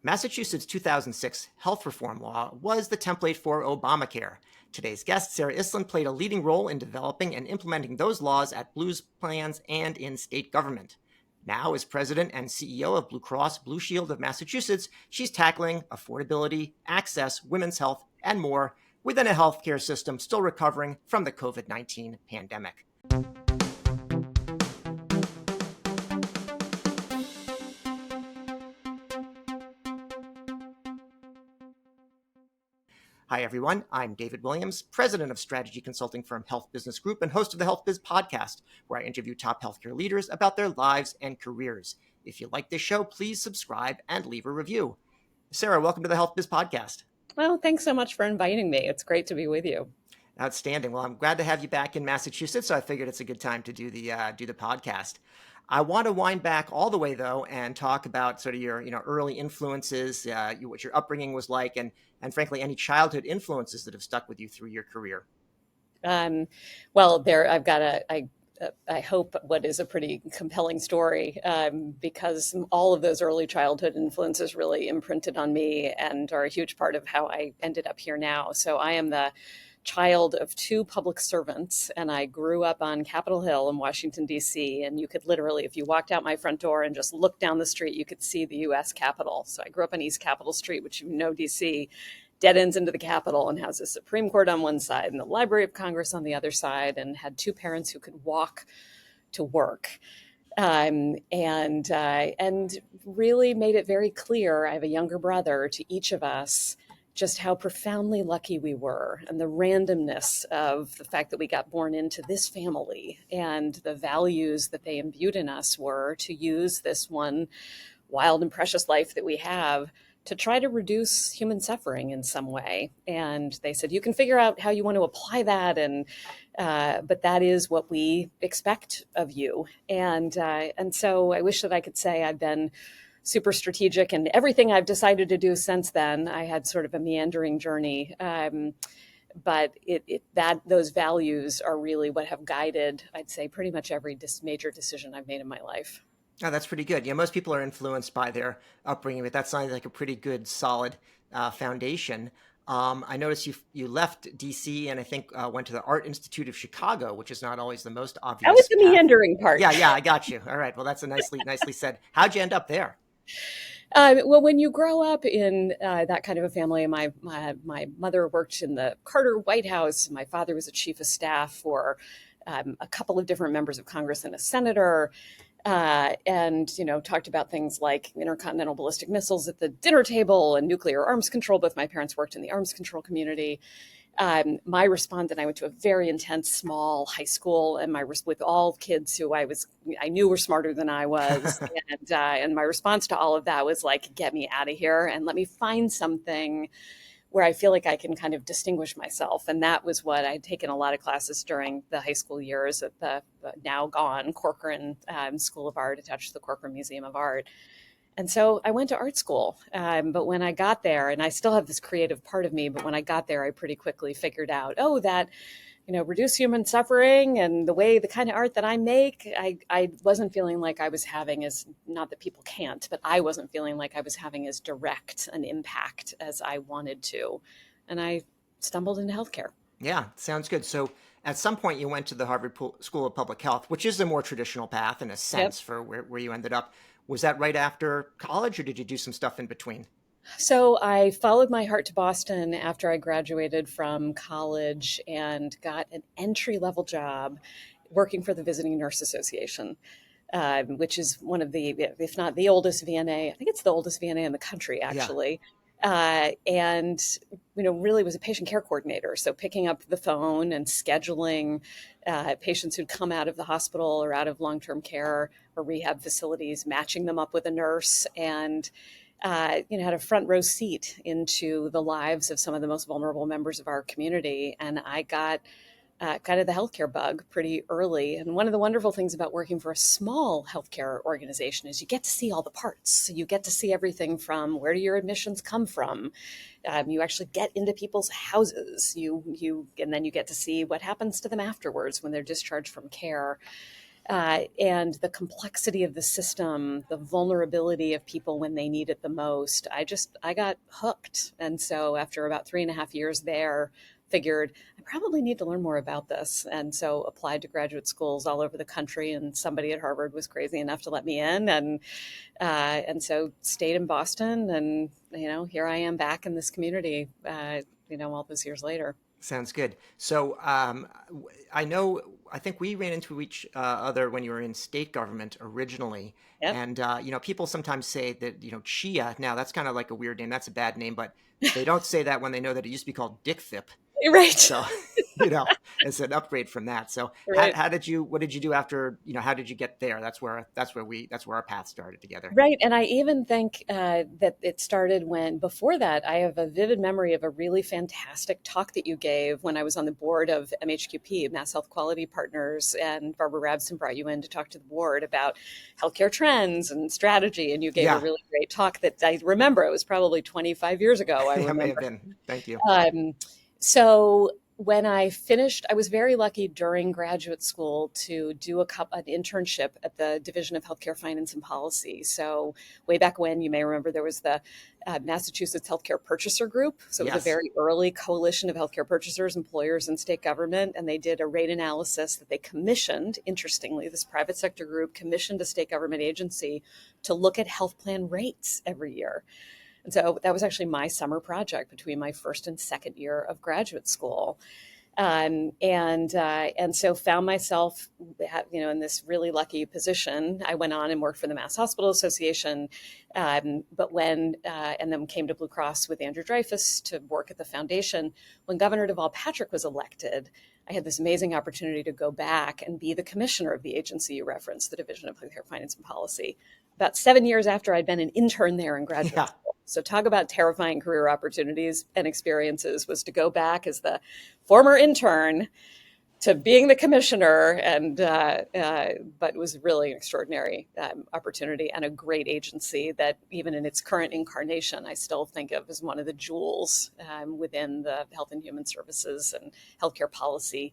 Massachusetts' 2006 health reform law was the template for Obamacare. Today's guest, Sarah Iselin, played a leading role in developing and implementing those laws at Blue's plans and in state government. Now, as president and CEO of Blue Cross Blue Shield of Massachusetts, she's tackling affordability, access, women's health, and more within a healthcare system still recovering from the COVID-19 pandemic. Hi, everyone. I'm David Williams, president of strategy consulting firm Health Business Group and host of the Health Biz podcast, where I interview top healthcare leaders about their lives and careers. If you like this show, please subscribe and leave a review. Sarah, welcome to the Health Biz podcast. Well, thanks so much for inviting me. It's great to be with you. Outstanding. Well, I'm glad to have you back in Massachusetts, so I figured it's a good time to do the podcast. I want to wind back all the way, though, and talk about sort of your early influences, what your upbringing was like, and frankly, any childhood influences that have stuck with you through your career. Well, I've got I hope what is a pretty compelling story because all of those early childhood influences really imprinted on me and are a huge part of how I ended up here now. So I am the child of two public servants, and I grew up on Capitol Hill in Washington, D.C., and you could literally, if you walked out my front door and just looked down the street, you could see the U.S. Capitol. So I grew up on East Capitol Street, which D.C., dead ends into the Capitol and has the Supreme Court on one side and the Library of Congress on the other side, and had two parents who could walk to work. And really made it very clear, I have a younger brother, to each of us, just how profoundly lucky we were and the randomness of the fact that we got born into this family and the values that they imbued in us were to use this one wild and precious life that we have to try to reduce human suffering in some way. And they said, you can figure out how you want to apply that, but that is what we expect of you. And so I wish that I could say I've been super strategic and everything I've decided to do since then. I had sort of a meandering journey, but those values are really what have guided, I'd say, pretty much every major decision I've made in my life. Oh, that's pretty good. Most people are influenced by their upbringing, but that sounds like a pretty good, solid foundation. I noticed you left D.C. and I think went to the Art Institute of Chicago, which is not always the most obvious. That was the path. meandering part. Yeah, I got you. All right. Well, that's a nicely said. How'd you end up there? Well, when you grow up in that kind of a family, my mother worked in the Carter White House. My father was a chief of staff for a couple of different members of Congress and a senator. And talked about things like intercontinental ballistic missiles at the dinner table and nuclear arms control. Both my parents worked in the arms control community. My response, and I went to a very intense small high school, and with all kids who I knew were smarter than I was, and my response to all of that was like, get me out of here and let me find something where I feel like I can kind of distinguish myself. And that was what I'd taken a lot of classes during the high school years at the now gone Corcoran School of Art attached to the Corcoran Museum of Art. And so I went to art school. But when I got there, and I still have this creative part of me, but when I got there, I pretty quickly figured out, that reduce human suffering and the kind of art that I make, I wasn't feeling like I was having not that people can't, but I wasn't feeling like I was having as direct an impact as I wanted to. And I stumbled into healthcare. Yeah, sounds good. So at some point you went to the Harvard School of Public Health, which is a more traditional path in a sense for where you ended up. Was that right after college or did you do some stuff in between? So I followed my heart to Boston after I graduated from college and got an entry-level job working for the Visiting Nurse Association, which is one of the, if not the oldest VNA, I think it's the oldest VNA in the country, actually. Yeah. And really was a patient care coordinator. So picking up the phone and scheduling patients who'd come out of the hospital or out of long-term care or rehab facilities, matching them up with a nurse, and had a front row seat into the lives of some of the most vulnerable members of our community. And I got kind of the healthcare bug pretty early. And one of the wonderful things about working for a small healthcare organization is you get to see all the parts. You get to see everything from where do your admissions come from. You actually get into people's houses. And then you get to see what happens to them afterwards when they're discharged from care. and the complexity of the system, the vulnerability of people when they need it the most. I got hooked. And so after about 3.5 years there, figured I probably need to learn more about this. And so applied to graduate schools all over the country. And somebody at Harvard was crazy enough to let me in. And so stayed in Boston. And, here I am back in this community, all those years later. Sounds good. So I think we ran into each other when you were in state government originally. Yep. And, people sometimes say that, Chia, now that's kind of like a weird name. That's a bad name, but they don't say that when they know that it used to be called DickFip. Right. So, it's an upgrade from that. So Right. what did you do after, how did you get there? That's where our path started together. Right. And I even think that it started before that, I have a vivid memory of a really fantastic talk that you gave when I was on the board of MHQP, Mass Health Quality Partners, and Barbara Rabson brought you in to talk to the board about healthcare trends and strategy. And you gave a really great talk that I remember. It was probably 25 years ago. I remember. It may have been. Thank you. So when I finished, I was very lucky during graduate school to do an internship at the Division of Healthcare Finance and Policy. So way back when, you may remember, there was the Massachusetts Healthcare Purchaser Group. So it was a very early coalition of healthcare purchasers, employers, and state government. And they did a rate analysis that they commissioned. Interestingly, this private sector group commissioned a state government agency to look at health plan rates every year. And so that was actually my summer project between my first and second year of graduate school. And so found myself, in this really lucky position. I went on and worked for the Mass Hospital Association, and then came to Blue Cross with Andrew Dreyfus to work at the foundation. When Governor Deval Patrick was elected, I had this amazing opportunity to go back and be the commissioner of the agency you referenced, the Division of Healthcare Finance and Policy, about 7 years after I'd been an intern there in graduate school. So talk about terrifying career opportunities and experiences, was to go back as the former intern to being the commissioner, but it was really an extraordinary opportunity and a great agency that even in its current incarnation, I still think of as one of the jewels within the health and human services and healthcare policy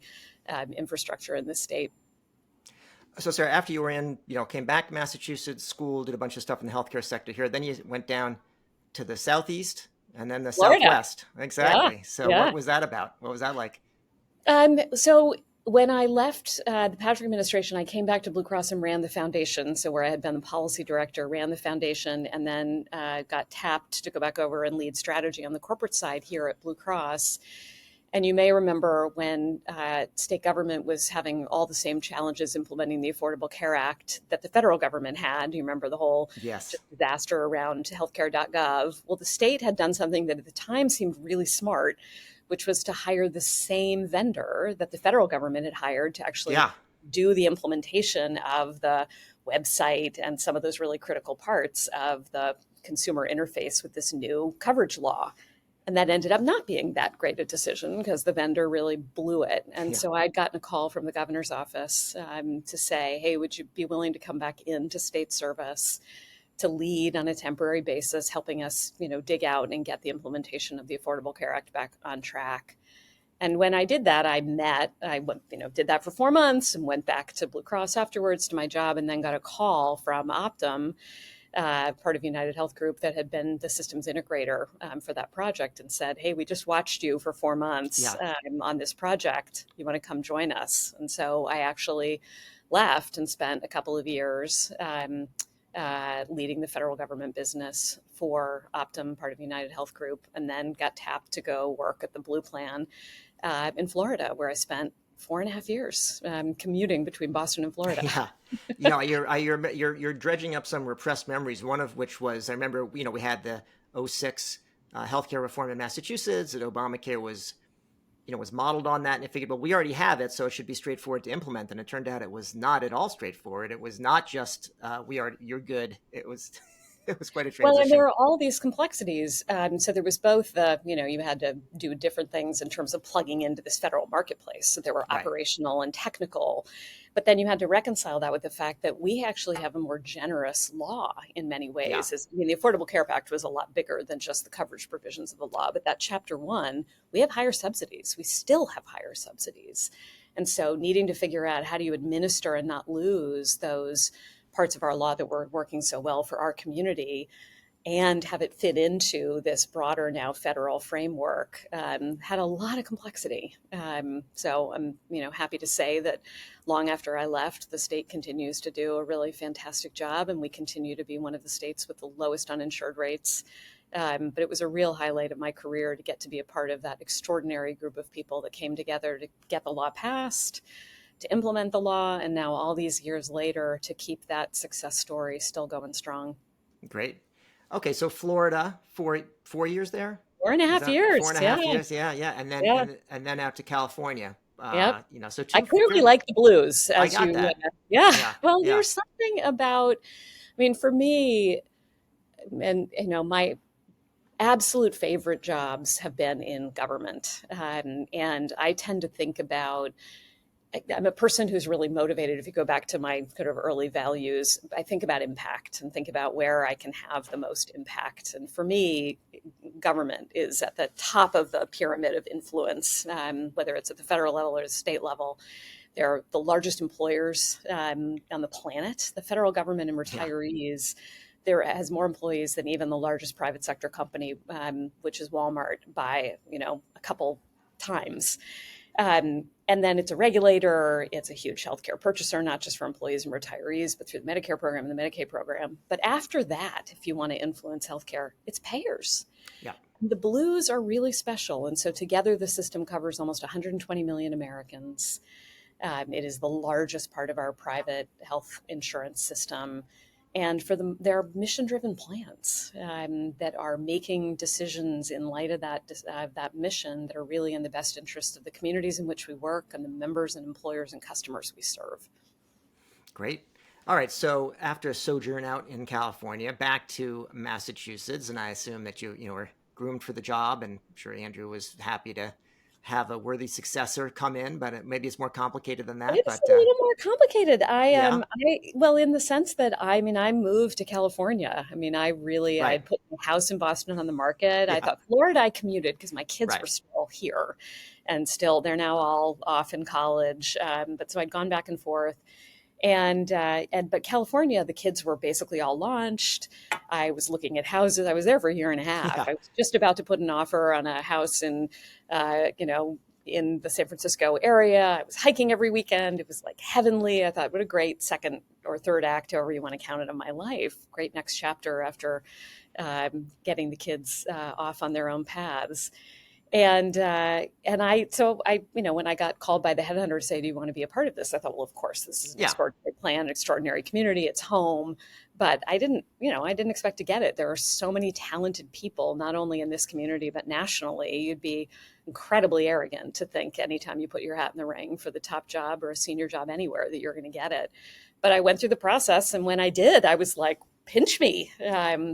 infrastructure in the state. So, Sarah, after you were came back to Massachusetts, school, did a bunch of stuff in the healthcare sector here, then you went down to the Southeast and then the Florida. Southwest. Exactly. Yeah. So what was that about? What was that like? So when I left the Patrick administration, I came back to Blue Cross and ran the foundation. So where I had been the policy director, ran the foundation, and then got tapped to go back over and lead strategy on the corporate side here at Blue Cross. And you may remember when state government was having all the same challenges implementing the Affordable Care Act that the federal government had. You remember the whole disaster around healthcare.gov. Well, the state had done something that at the time seemed really smart, which was to hire the same vendor that the federal government had hired to actually do the implementation of the website and some of those really critical parts of the consumer interface with this new coverage law. And that ended up not being that great a decision because the vendor really blew it. And so I'd gotten a call from the governor's office to say, hey, would you be willing to come back into state service to lead on a temporary basis, helping us, dig out and get the implementation of the Affordable Care Act back on track. And when I did that, I did that for 4 months and went back to Blue Cross afterwards to my job, and then got a call from Optum, part of United Health Group that had been the systems integrator for that project, and said, hey, we just watched you for 4 months on this project. You want to come join us? And so I actually left and spent a couple of years leading the federal government business for Optum, part of United Health Group, and then got tapped to go work at the Blue Plan in Florida, where I spent 4.5 years commuting between Boston and Florida. Yeah, you're dredging up some repressed memories. One of which was, I remember, we had the 2006 healthcare reform in Massachusetts. That Obamacare was modeled on that, and I figured, well, we already have it, so it should be straightforward to implement. And it turned out it was not at all straightforward. It was not just you're good. It was it was quite a transition. Well, and there are all these complexities. So there was both you had to do different things in terms of plugging into this federal marketplace. So there were operational and technical, but then you had to reconcile that with the fact that we actually have a more generous law in many ways. The Affordable Care Act was a lot bigger than just the coverage provisions of the law, but that Chapter 1, we have higher subsidies. We still have higher subsidies. And so needing to figure out how do you administer and not lose those parts of our law that were working so well for our community and have it fit into this broader now federal framework had a lot of complexity. So I'm happy to say that long after I left, the state continues to do a really fantastic job, and we continue to be one of the states with the lowest uninsured rates. But it was a real highlight of my career to get to be a part of that extraordinary group of people that came together to get the law passed, to implement the law, and now all these years later to keep that success story still going strong. Great. Okay, so Florida, 4 years there. Four and a Is half that four years. and a Yeah. half years? Yeah, yeah, and then Yeah. and then out to California. Yep. So I two clearly fairly. like the blues, I as got you, that. yeah. Yeah, Well, yeah, there's something about, I mean, for me, and my absolute favorite jobs have been in government. And I tend to think about, I'm a person who's really motivated. If you go back to my kind of early values, I think about impact and think about where I can have the most impact. And for me, government is at the top of the pyramid of influence, whether it's at the federal level or the state level. They're the largest employers on the planet. The federal government and yeah. retirees, there has more employees than even the largest private sector company, which is Walmart, by a couple times. And then it's a regulator. It's a huge healthcare purchaser, not just for employees and retirees, but through the Medicare program and the Medicaid program. But after that, if you want to influence healthcare, it's payers. Yeah. The blues are really special. And so together, the system covers almost 120 million Americans. It is the largest part of our private health insurance system. And for them, they're mission-driven plans that are making decisions in light of that mission that are really in the best interest of the communities in which we work and the members and employers and customers we serve. Great. All right. So after a sojourn out in California, back to Massachusetts, and I assume that you were groomed for the job, and I'm sure Andrew was happy to have a worthy successor come in, but maybe it's more complicated than that. It's But a little more complicated. yeah, Well, in the sense that I moved to California. I right. had put my house in Boston on the market. I Yeah, thought Florida, I commuted because my kids were right. still here, and still they're now all off in college. But so I'd gone back and forth. But California, the kids were basically all launched. I was looking at houses. I was there for a year and a half. Yeah, I was just about to put an offer on a house uh, you know, in the San Francisco area. I was hiking every weekend. It was like heavenly. I thought, what a great second or third act, however you want to count it, of my life. Great next chapter after getting the kids off on their own paths. When I got called by the headhunter to say, "Do you want to be a part of this?" I thought, well, of course, this is an yeah, extraordinary plan, an extraordinary community. It's home, but I didn't expect to get it. There are so many talented people, not only in this community but nationally. You'd be incredibly arrogant to think anytime you put your hat in the ring for the top job or a senior job anywhere that you're going to get it. But I went through the process, and when I did, I was like, "Pinch me!"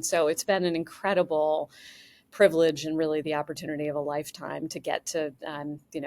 So it's been an incredible privilege and really the opportunity of a lifetime to get to,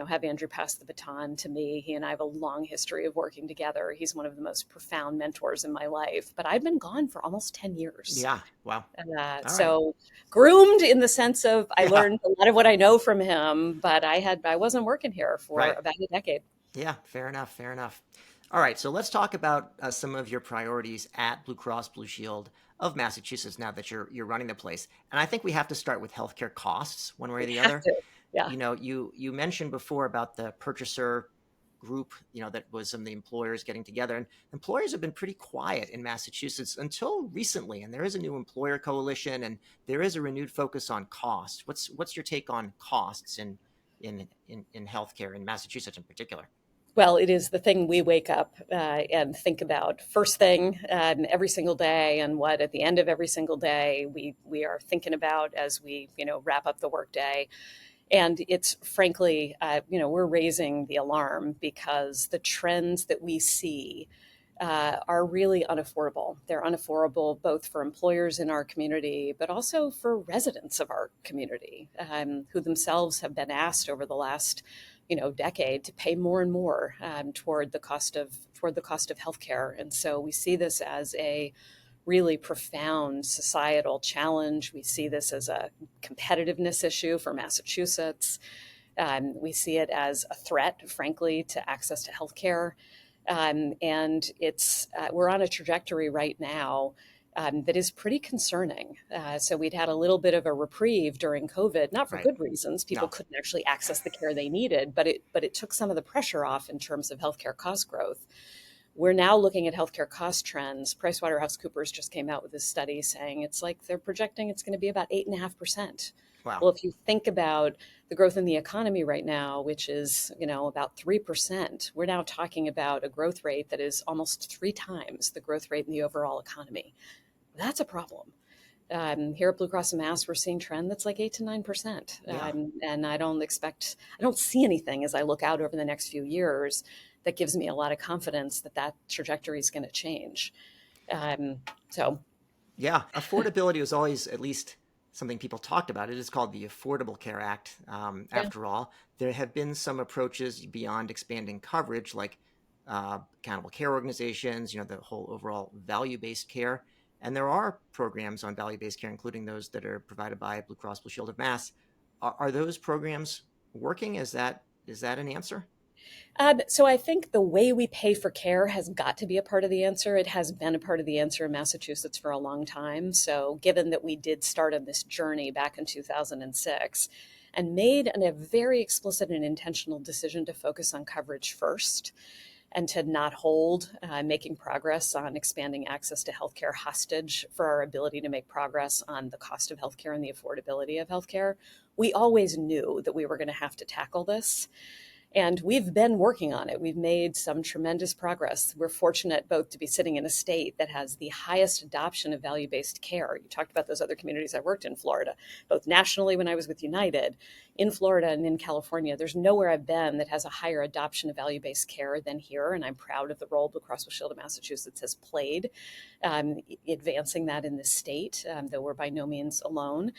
have Andrew pass the baton to me. He and I have a long history of working together. He's one of the most profound mentors in my life, but I've been gone for almost 10 years. yeah. Wow. All right. So groomed in the sense of I Yeah, learned a lot of what I know from him, but I wasn't working here for right. about a decade. Yeah, fair enough. Fair enough. All right, so let's talk about some of your priorities at Blue Cross Blue Shield of Massachusetts now that you're running the place. And I think we have to start with healthcare costs one way or We the have other. to. Yeah. You mentioned before about the purchaser group, that was some of the employers getting together. And employers have been pretty quiet in Massachusetts until recently. And there is a new employer coalition and there is a renewed focus on cost. What's your take on costs in healthcare in Massachusetts in particular? Well, it is the thing we wake up and think about first thing every single day, and what at the end of every single day we are thinking about as we wrap up the workday. And it's frankly, we're raising the alarm because the trends that we see are really unaffordable. They're unaffordable both for employers in our community, but also for residents of our community who themselves have been asked over the last decade to pay more and more toward the cost of healthcare. And so we see this as a really profound societal challenge. We see this as a competitiveness issue for Massachusetts. We see it as a threat, frankly, to access to healthcare. And we're on a trajectory right now that is pretty concerning. So we'd had a little bit of a reprieve during COVID, not for Right. good reasons. People No. couldn't actually access the care they needed, but it took some of the pressure off in terms of healthcare cost growth. We're now looking at healthcare cost trends. PricewaterhouseCoopers just came out with this study saying it's like they're projecting it's going to be about 8.5%. Wow. Well, if you think about the growth in the economy right now, which is, about 3%, we're now talking about a growth rate that is almost 3 times the growth rate in the overall economy. That's a problem. Here at Blue Cross and Mass, we're seeing trend that's like 8 to 9%. Yeah. And I don't see anything as I look out over the next few years that gives me a lot of confidence that trajectory is going to change. So Yeah. Affordability was always at least something people talked about. It is called the Affordable Care Act. yeah, After all, there have been some approaches beyond expanding coverage, like accountable care organizations, the whole overall value-based care. And there are programs on value-based care, including those that are provided by Blue Cross Blue Shield of Mass. Are those programs working? Is that an answer? So I think the way we pay for care has got to be a part of the answer. It has been a part of the answer in Massachusetts for a long time. So given that we did start on this journey back in 2006 and made a very explicit and intentional decision to focus on coverage first and to not hold making progress on expanding access to healthcare hostage for our ability to make progress on the cost of healthcare and the affordability of healthcare, we always knew that we were going to have to tackle this. And we've been working on it. We've made some tremendous progress. We're fortunate both to be sitting in a state that has the highest adoption of value-based care. You talked about those other communities I worked in Florida, both nationally when I was with United, in Florida and in California. There's nowhere I've been that has a higher adoption of value-based care than here. And I'm proud of the role Blue Cross Blue Shield of Massachusetts has played advancing that in this state, though we're by no means alone.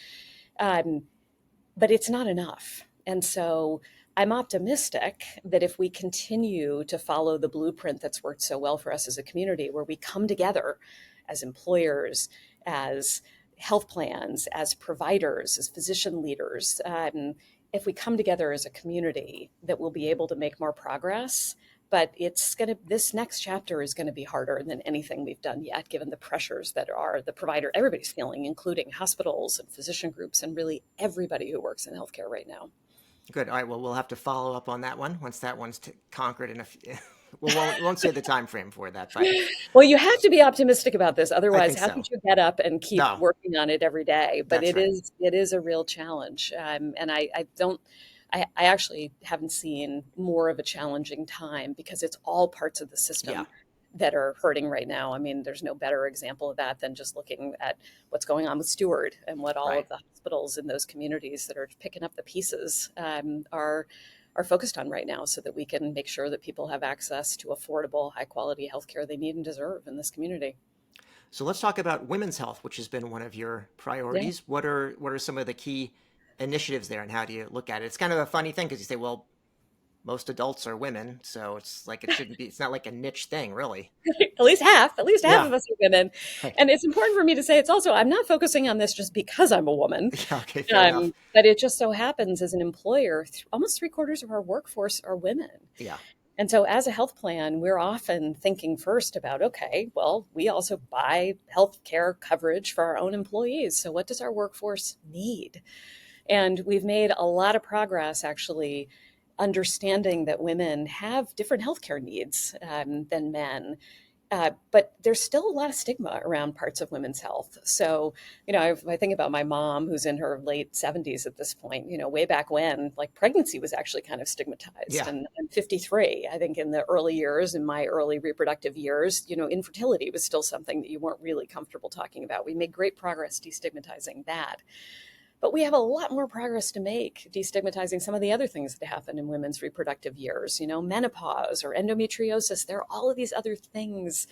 But it's not enough. And so I'm optimistic that if we continue to follow the blueprint that's worked so well for us as a community, where we come together as employers, as health plans, as providers, as physician leaders, if we come together as a community, that we'll be able to make more progress. But this next chapter is going to be harder than anything we've done yet, given the pressures that everybody's feeling, including hospitals and physician groups and really everybody who works in healthcare right now. Good. All right. Well, we'll have to follow up on that one once that one's conquered. We won't say the time frame for that, but Well, you have to be optimistic about this. I Otherwise, think how so. could you get up and keep No, working on it every day? But that's right. it is a real challenge. And I actually haven't seen more of a challenging time because it's all parts of the Yeah. system that are hurting right now. I mean, there's no better example of that than just looking at what's going on with Steward and what all Right. of the hospitals in those communities that are picking up the pieces are focused on right now, so that we can make sure that people have access to affordable, high quality healthcare they need and deserve in this community. So let's talk about women's health, which has been one of your Yeah. priorities. What are some of the key initiatives there, and how do you look at it? It's kind of a funny thing because you say, well, most adults are women, so it's like it shouldn't be. It's not like a niche thing, really. At least half Yeah. of us are women. Right. And it's important for me to say I'm not focusing on this just because I'm a woman. Yeah. Okay. Fair enough. But it just so happens as an employer, almost 3/4 of our workforce are women. Yeah. And so as a health plan, we're often thinking first about, okay, well, we also buy health care coverage for our own employees. So what does our workforce need? And we've made a lot of progress actually understanding that women have different healthcare needs than men. But there's still a lot of stigma around parts of women's health. So, if I think about my mom, who's in her late 70s at this point, way back when, like pregnancy was actually kind of stigmatized. Yeah. And I'm 53. I think in the early years, in my early reproductive years, infertility was still something that you weren't really comfortable talking about. We made great progress destigmatizing that. But we have a lot more progress to make destigmatizing some of the other things that happen in women's reproductive years, menopause or endometriosis. There are all of these other things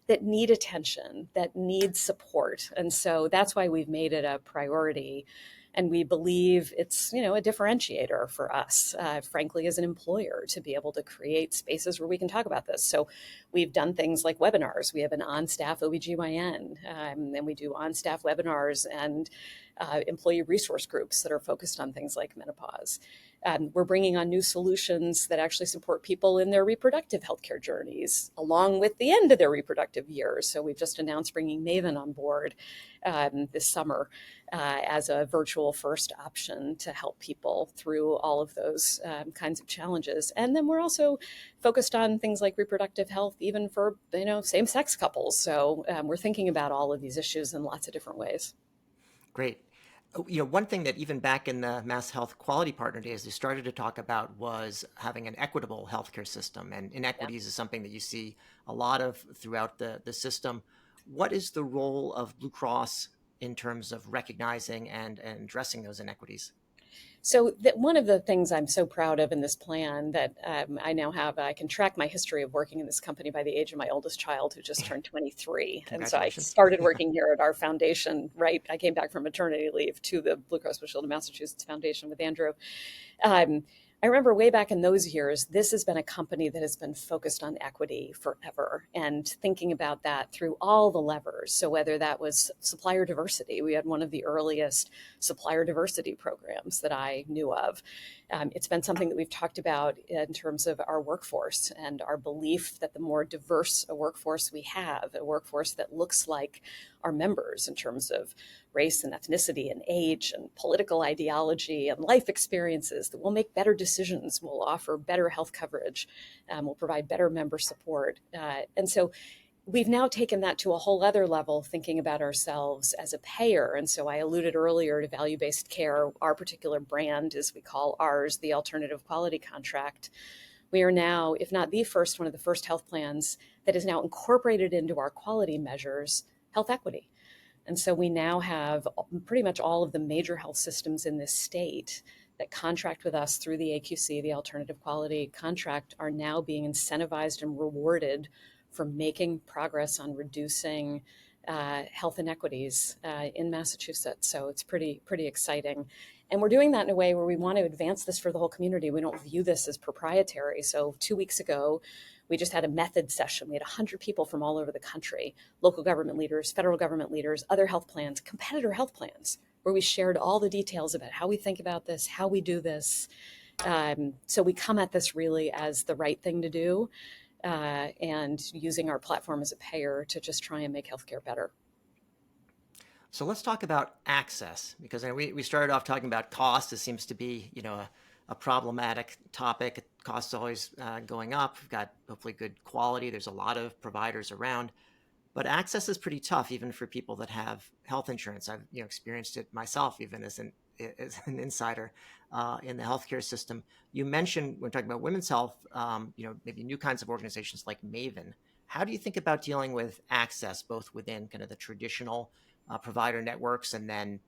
that need attention, that need support. And so that's why we've made it a priority. And we believe it's, a differentiator for us, frankly, as an employer, to be able to create spaces where we can talk about this. So we've done things like webinars. We have an on-staff OBGYN, and we do on-staff webinars and employee resource groups that are focused on things like menopause. We're bringing on new solutions that actually support people in their reproductive healthcare journeys, along with the end of their reproductive years. So we've just announced bringing Maven on board this summer as a virtual first option to help people through all of those kinds of challenges. And then we're also focused on things like reproductive health, even for same-sex couples. So we're thinking about all of these issues in lots of different ways. Great. One thing that even back in the Mass Health Quality Partner days, they started to talk about was having an equitable healthcare system. And Yeah. inequities is something that you see a lot of throughout the system. What is the role of Blue Cross in terms of recognizing and addressing those inequities? So one of the things I'm so proud of in this plan that I now have, I can track my history of working in this company by the age of my oldest child, who just turned 23. And so I Congratulations. started working here at our foundation, right? I came back from maternity leave to the Blue Cross Blue Shield of Massachusetts Foundation with Andrew. Um, I remember way back in those years, this has been a company that has been focused on equity forever and thinking about that through all the levers. So, whether that was supplier diversity, we had one of the earliest supplier diversity programs that I knew of. It's been something that we've talked about in terms of our workforce and our belief that the more diverse a workforce we have, a workforce that looks like our members in terms of race and ethnicity and age and political ideology and life experiences, that we'll make better decisions, we'll offer better health coverage, we'll provide better member support. And so we've now taken that to a whole other level, thinking about ourselves as a payer. And so I alluded earlier to value-based care. Our particular brand, as we call ours, the alternative quality contract. We are now, if not the first, one of the first health plans that is now incorporated into our quality measures, health equity. And so we now have pretty much all of the major health systems in this state that contract with us through the AQC, the alternative quality contract, are now being incentivized and rewarded for making progress on reducing health inequities in Massachusetts. So it's pretty exciting. And we're doing that in a way where we want to advance this for the whole community. We don't view this as proprietary. So 2 weeks ago, we just had a method session. We had 100 people from all over the country, local government leaders, federal government leaders, other health plans, competitor health plans, where we shared all the details about how we think about this, how we do this. So we come at this really as the right thing to do, and using our platform as a payer to just try and make healthcare better. So let's talk about access, because we started off talking about cost. This seems to be, a problematic topic. Costs always going up. We've got hopefully good quality. There's a lot of providers around, but access is pretty tough, even for people that have health insurance. I've experienced it myself, even as an insider in the healthcare system. You mentioned when talking about women's health, maybe new kinds of organizations like Maven. How do you think about dealing with access, both within kind of the traditional provider networks, and then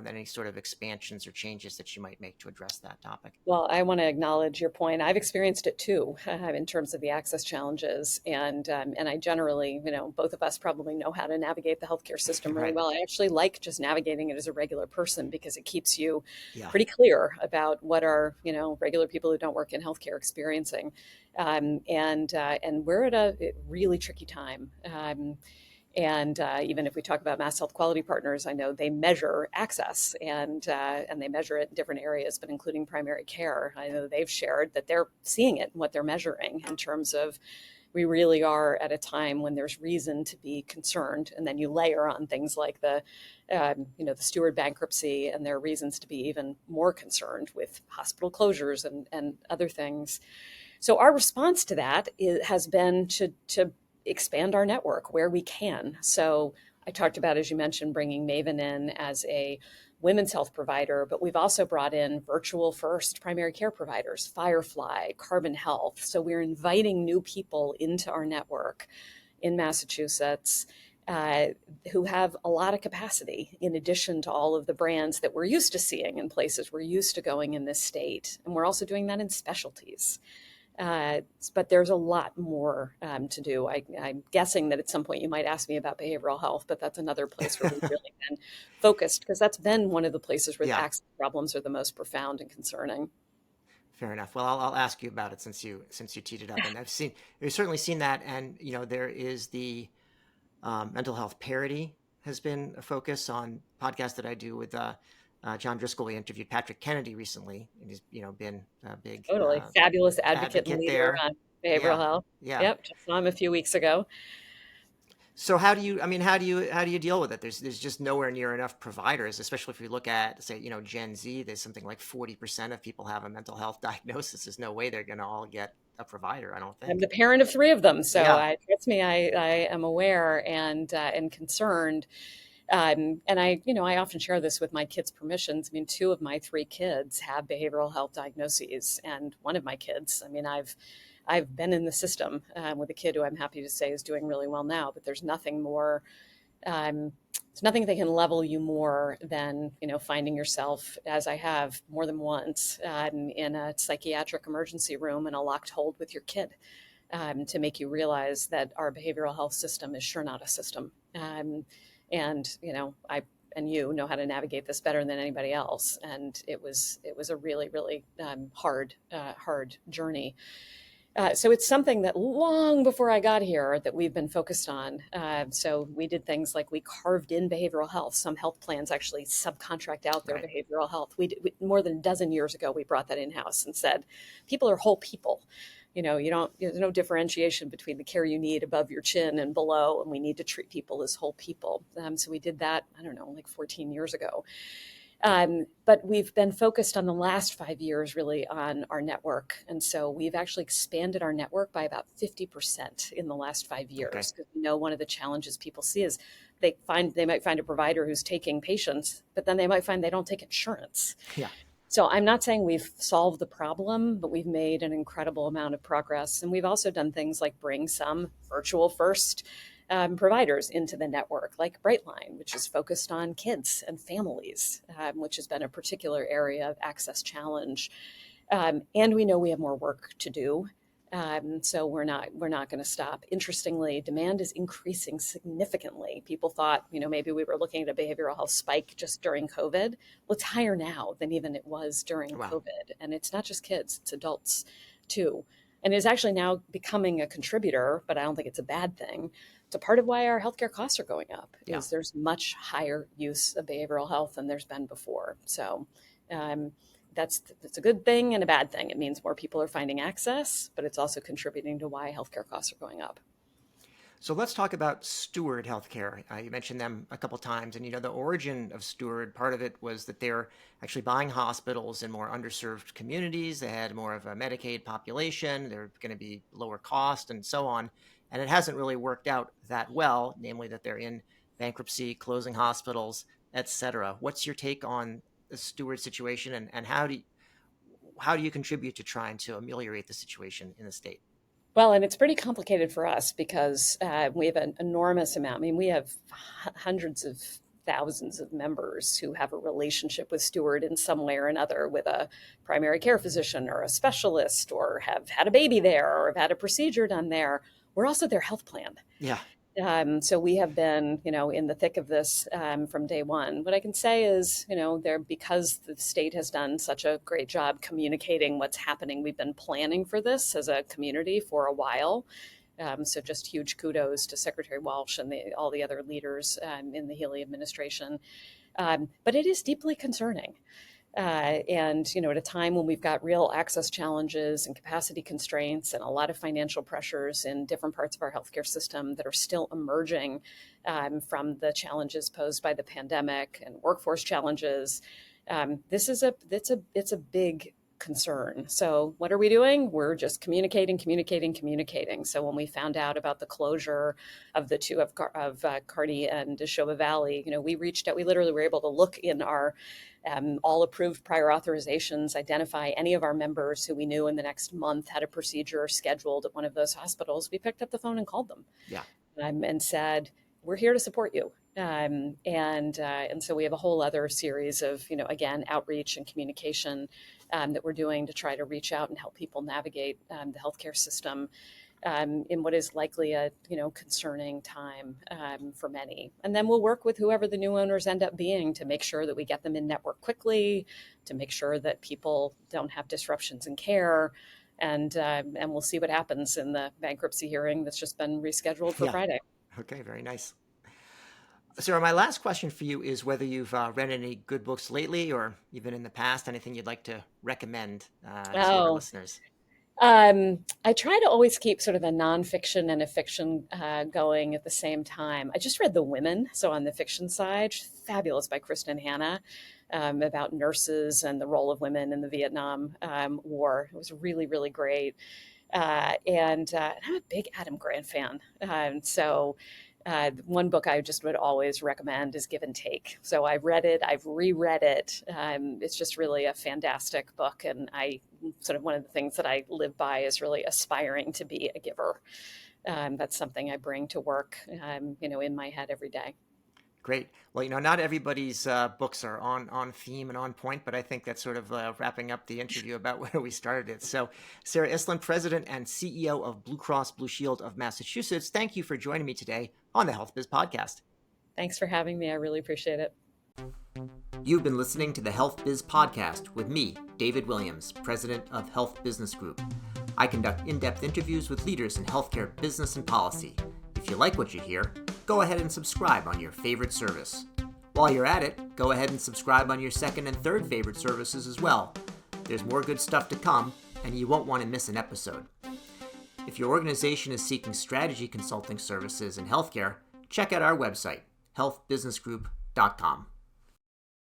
any sort of expansions or changes that you might make to address that topic? Well, I want to acknowledge your point. I've experienced it too, in terms of the access challenges, and I generally, both of us probably know how to navigate the healthcare system really Right. well. I actually like just navigating it as a regular person because it keeps you Yeah. pretty clear about what are regular people who don't work in healthcare experiencing, and we're at a really tricky time. And even if we talk about Mass Health Quality Partners, I know they measure access and they measure it in different areas, but including primary care. I know they've shared that they're seeing it in what they're measuring in terms of we really are at a time when there's reason to be concerned. And then you layer on things like the Steward bankruptcy, and there are reasons to be even more concerned with hospital closures and other things. So our response to that has been to expand our network where we can. So I talked about, as you mentioned, bringing Maven in as a women's health provider, but we've also brought in virtual first primary care providers, Firefly, Carbon Health. So we're inviting new people into our network in Massachusetts who have a lot of capacity, in addition to all of the brands that we're used to seeing in places we're used to going in this state. And we're also doing that in specialties. But there's a lot more to do. I'm guessing that at some point you might ask me about behavioral health, but that's another place where we've really been focused, because that's been one of the places where the Yeah. access problems are the most profound and concerning. Fair enough. Well, I'll ask you about it since you teed it up, and we've certainly seen that, and there is the mental health parity has been a focus on podcasts that I do with John Driscoll, we interviewed Patrick Kennedy recently, and he's been a big Totally. Fabulous advocate and advocate leader there. on behavioral Yeah, health. yeah. Yep, just saw him a few weeks ago. So how do you? I mean, how do you deal with it? There's just nowhere near enough providers, especially if you look at, say, Gen Z. There's something like 40% of people have a mental health diagnosis. There's no way they're going to all get a provider, I don't I'm think. the parent of three of them, so Yeah, I trust me, I am aware and concerned. And I often share this with my kids' permissions. I mean, two of my three kids have behavioral health diagnoses, and one of my kids, I mean, I've been in the system with a kid who I'm happy to say is doing really well now. But there's nothing more. Um, there's nothing that can level you more than finding yourself, as I have more than once, in a psychiatric emergency room in a locked hold with your kid, to make you realize that our behavioral health system is sure not a system. And I and you know how to navigate this better than anybody else. And it was a really really hard journey. So it's something that long before I got here that we've been focused on. So we did things like we carved in behavioral health. Some health plans actually subcontract out their right. behavioral health. More than a dozen years ago, we brought that in house and said, people are whole people. There's no differentiation between the care you need above your chin and below, and we need to treat people as whole people. So we did that, I don't know, like 14 years ago. But we've been focused on the last 5 years really on our network. And so we've actually expanded our network by about 50% in the last 5 years. Okay. Because we know one of the challenges people see is they might find a provider who's taking patients, but then they might find they don't take insurance. Yeah. So I'm not saying we've solved the problem, but we've made an incredible amount of progress. And we've also done things like bring some virtual first providers into the network, like Brightline, which is focused on kids and families, which has been a particular area of access challenge. And we know we have more work to do. So we're not going to stop. Interestingly, demand is increasing significantly. People thought, maybe we were looking at a behavioral health spike just during COVID. Well, it's higher now than even it was during Wow. COVID. And it's not just kids, it's adults too. And it's actually now becoming a contributor, but I don't think it's a bad thing. It's a part of why our healthcare costs are going up, Yeah. is there's much higher use of behavioral health than there's been before. So that's a good thing and a bad thing. It means more people are finding access, but it's also contributing to why healthcare costs are going up. So let's talk about Steward Healthcare. You mentioned them a couple times, and the origin of Steward, part of it was that they're actually buying hospitals in more underserved communities. They had more of a Medicaid population. They're going to be lower cost and so on. And it hasn't really worked out that well, namely that they're in bankruptcy, closing hospitals, etc. What's your take on the Steward situation, and how do you contribute to trying to ameliorate the situation in the state? Well, and it's pretty complicated for us because we have an enormous amount. I mean, we have hundreds of thousands of members who have a relationship with Steward in some way or another, with a primary care physician or a specialist, or have had a baby there, or have had a procedure done there. We're also their health plan. Yeah. So we have been, in the thick of this from day one. What I can say is, because the state has done such a great job communicating what's happening. We've been planning for this as a community for a while. So just huge kudos to Secretary Walsh and all the other leaders in the Healy administration. But it is deeply concerning. And at a time when we've got real access challenges and capacity constraints and a lot of financial pressures in different parts of our healthcare system that are still emerging from the challenges posed by the pandemic and workforce challenges, it's a big concern. So what are we doing? We're just communicating. So when we found out about the closure of the two of Kearney and Neshoba Valley, we reached out. We literally were able to look in our all approved prior authorizations, identify any of our members who we knew in the next month had a procedure scheduled at one of those hospitals. We picked up the phone and called them, Yeah. and said, "We're here to support you." And so we have a whole other series of, again, outreach and communication that we're doing to try to reach out and help people navigate the healthcare system in what is likely a concerning time for many. And then we'll work with whoever the new owners end up being to make sure that we get them in network quickly, to make sure that people don't have disruptions in care. And we'll see what happens in the bankruptcy hearing that's just been rescheduled for Yeah. Friday. Okay, very nice. Sarah, my last question for you is whether you've read any good books lately or even in the past, anything you'd like to recommend to our Oh, listeners. I try to always keep sort of a nonfiction and a fiction going at the same time. I just read The Women, so on the fiction side, fabulous by Kristen Hanna, about nurses and the role of women in the Vietnam War. It was really, really great. And I'm a big Adam Grant fan. One book I just would always recommend is Give and Take. So I've read it, I've reread it. It's just really a fantastic book. And I sort of one of the things that I live by is really aspiring to be a giver. That's something I bring to work, in my head every day. Great. Well, not everybody's books are on theme and on point, but I think that's sort of wrapping up the interview about where we started it. So, Sarah Iselin, President and CEO of Blue Cross Blue Shield of Massachusetts, thank you for joining me today on the Health Biz Podcast. Thanks for having me. I really appreciate it. You've been listening to the Health Biz Podcast with me, David Williams, President of Health Business Group. I conduct in-depth interviews with leaders in healthcare business and policy. If you like what you hear, go ahead and subscribe on your favorite service. While you're at it, go ahead and subscribe on your second and third favorite services as well. There's more good stuff to come, and you won't want to miss an episode. If your organization is seeking strategy consulting services in healthcare, check out our website, healthbusinessgroup.com.